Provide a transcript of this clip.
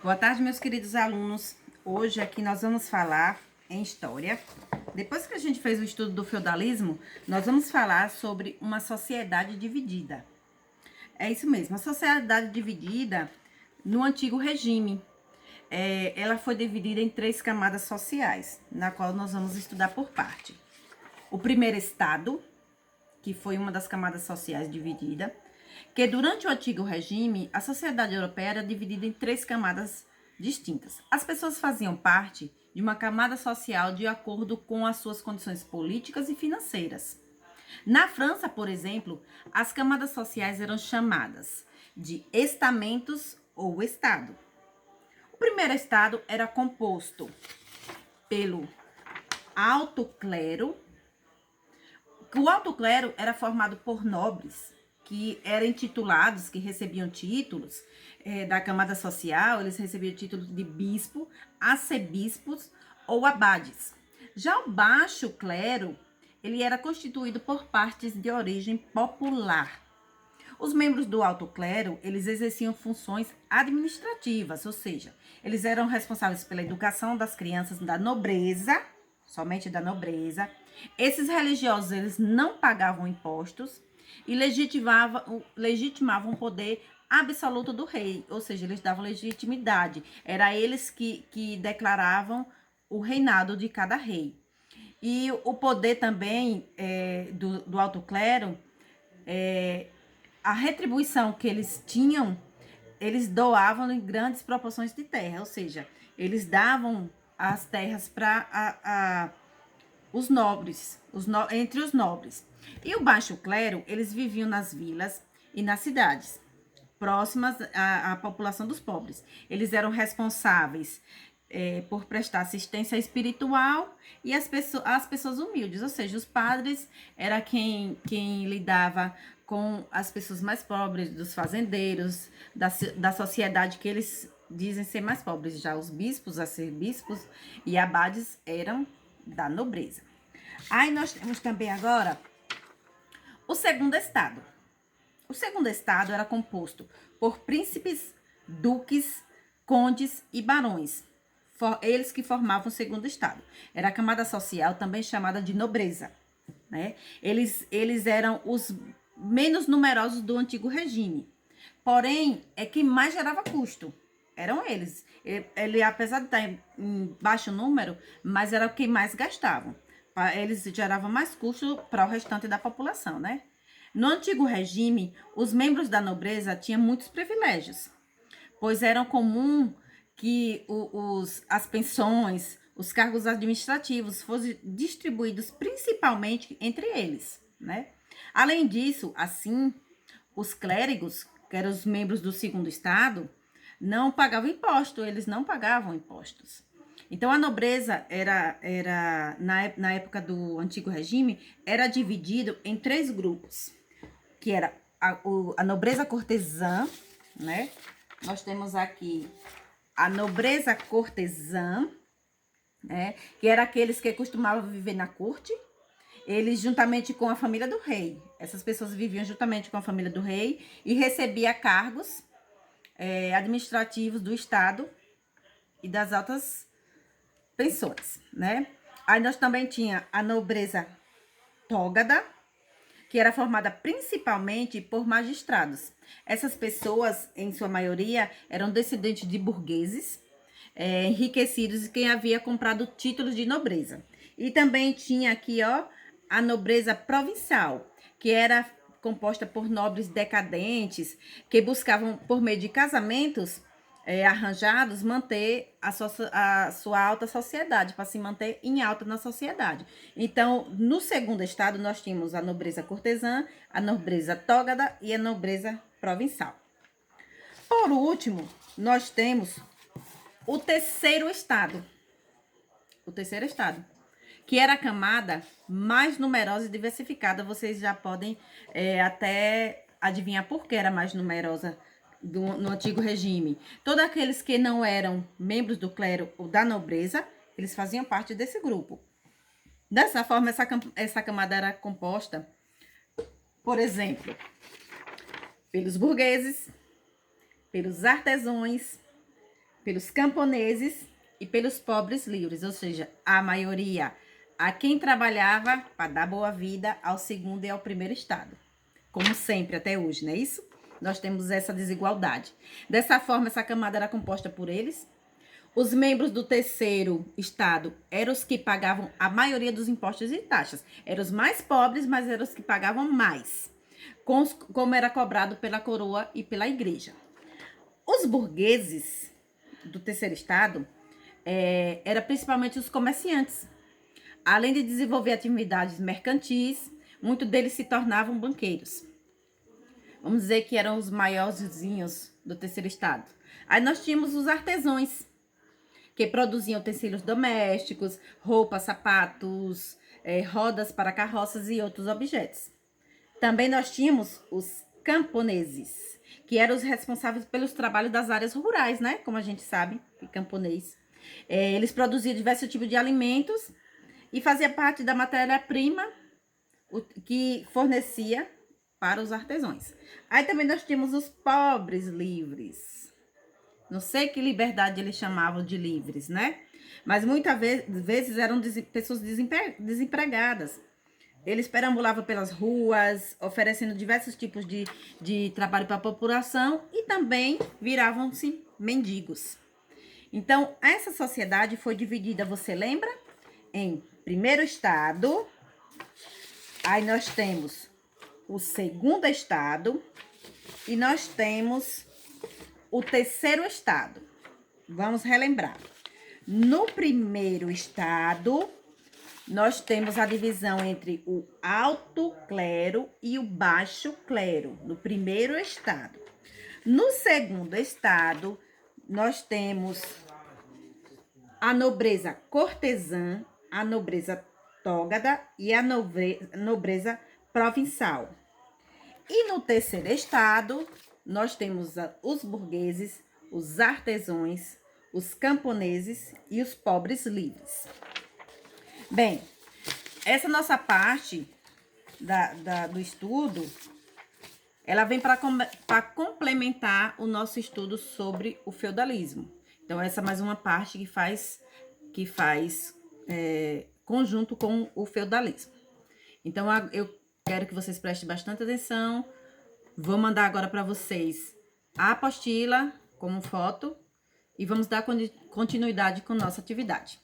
Boa tarde, meus queridos alunos. Hoje aqui nós vamos falar em história. Depois que a gente fez o estudo do feudalismo, nós vamos falar sobre uma sociedade dividida. É isso mesmo, a sociedade dividida no antigo regime. Ela foi dividida em 3 camadas sociais, na qual nós vamos estudar por parte. O primeiro estado, que foi uma das camadas sociais dividida, que durante o antigo regime, a sociedade europeia era dividida em 3 camadas distintas. As pessoas faziam parte de uma camada social de acordo com as suas condições políticas e financeiras. Na França, por exemplo, as camadas sociais eram chamadas de estamentos ou estado. O primeiro estado era composto pelo alto clero. O alto clero era formado por nobres que eram intitulados, que recebiam títulos da camada social. Eles recebiam títulos de bispo, arcebispos ou abades. Já o baixo clero, ele era constituído por partes de origem popular. Os membros do alto clero, eles exerciam funções administrativas, ou seja, eles eram responsáveis pela educação das crianças da nobreza, somente da nobreza. Esses religiosos, eles não pagavam impostos e legitimavam o poder absoluto do rei, ou seja, eles davam legitimidade. Era eles que declaravam o reinado de cada rei. E o poder também do alto clero, a retribuição que eles tinham, eles doavam em grandes proporções de terra, ou seja, eles davam as terras para os nobres, entre os nobres. E o baixo clero, eles viviam nas vilas e nas cidades, próximas à população dos pobres. Eles eram responsáveis por prestar assistência espiritual e as pessoas humildes, ou seja, os padres era quem lidava com as pessoas mais pobres, dos fazendeiros, da sociedade que eles dizem ser mais pobres. Já os bispos, arcebispos e abades eram da nobreza. Aí nós temos também agora o segundo estado. O segundo estado era composto por príncipes, duques, condes e barões. Eles que formavam o segundo estado. Era a camada social também chamada de nobreza, né? Eles eram os menos numerosos do antigo regime. Porém, é quem mais gerava custo. Eram eles. Ele, apesar de estar em baixo número, mas era quem mais gastavam. Eles geravam mais custo para o restante da população, né? No antigo regime, os membros da nobreza tinham muitos privilégios, pois era comum que as pensões, os cargos administrativos fossem distribuídos principalmente entre eles, né? Além disso, assim, os clérigos, que eram os membros do segundo estado, não pagavam imposto, eles não pagavam impostos. Então, a nobreza na época do antigo regime, era dividido em 3 grupos, que era a nobreza cortesã, né? Nós temos aqui a nobreza cortesã, né? Que era aqueles que costumavam viver na corte, eles juntamente com a família do rei. Essas pessoas viviam juntamente com a família do rei e recebia cargos administrativos do Estado e das altas pensões, né? Aí nós também tinha a nobreza tógada, que era formada principalmente por magistrados. Essas pessoas, em sua maioria, eram descendentes de burgueses, enriquecidos e quem havia comprado títulos de nobreza. E também tinha aqui, ó, a nobreza provincial, que era composta por nobres decadentes, que buscavam, por meio de casamentos arranjados, manter a sua alta sociedade, para se manter em alta na sociedade. Então, no segundo estado, nós tínhamos a nobreza cortesã, a nobreza tógada e a nobreza provincial. Por último, nós temos o terceiro estado. O terceiro estado, que era a camada mais numerosa e diversificada. Vocês já podem até adivinhar por que era mais numerosa no antigo regime. Todos aqueles que não eram membros do clero ou da nobreza, eles faziam parte desse grupo. Dessa forma, essa camada era composta, por exemplo, pelos burgueses, pelos artesãos, pelos camponeses e pelos pobres livres, ou seja, a maioria a quem trabalhava para dar boa vida ao segundo e ao primeiro estado. Como sempre, até hoje, não é isso? Nós temos essa desigualdade. Dessa forma, essa camada era composta por eles. Os membros do terceiro estado eram os que pagavam a maioria dos impostos e taxas. Eram os mais pobres, mas eram os que pagavam mais, como era cobrado pela coroa e pela igreja. Os burgueses do terceiro estado eram principalmente os comerciantes. Além de desenvolver atividades mercantis, muitos deles se tornavam banqueiros. Vamos dizer que eram os maiorzinhos do terceiro estado. Aí nós tínhamos os artesãos, que produziam utensílios domésticos, roupas, sapatos, rodas para carroças e outros objetos. Também nós tínhamos os camponeses, que eram os responsáveis pelos trabalhos das áreas rurais, né? Como a gente sabe, camponês. Eles produziam diversos tipos de alimentos e fazia parte da matéria-prima que fornecia para os artesãos. Aí também nós tínhamos os pobres livres. Não sei que liberdade eles chamavam de livres, né? Mas muitas vezes eram pessoas desempregadas. Eles perambulavam pelas ruas, oferecendo diversos tipos de trabalho para a população e também viravam-se mendigos. Então, essa sociedade foi dividida, você lembra? Em primeiro estado, aí nós temos o segundo estado e nós temos o terceiro estado. Vamos relembrar. No primeiro estado, nós temos a divisão entre o alto clero e o baixo clero, no primeiro estado. No segundo estado, nós temos a nobreza cortesã, a nobreza tógada e a nobreza provincial. E no terceiro estado, nós temos os burgueses, os artesãos, os camponeses e os pobres livres. Bem, essa nossa parte do estudo, ela vem para complementar o nosso estudo sobre o feudalismo. Então, essa é mais uma parte que faz conjunto com o feudalismo. Então, eu quero que vocês prestem bastante atenção. Vou mandar agora para vocês a apostila como foto e vamos dar continuidade com nossa atividade.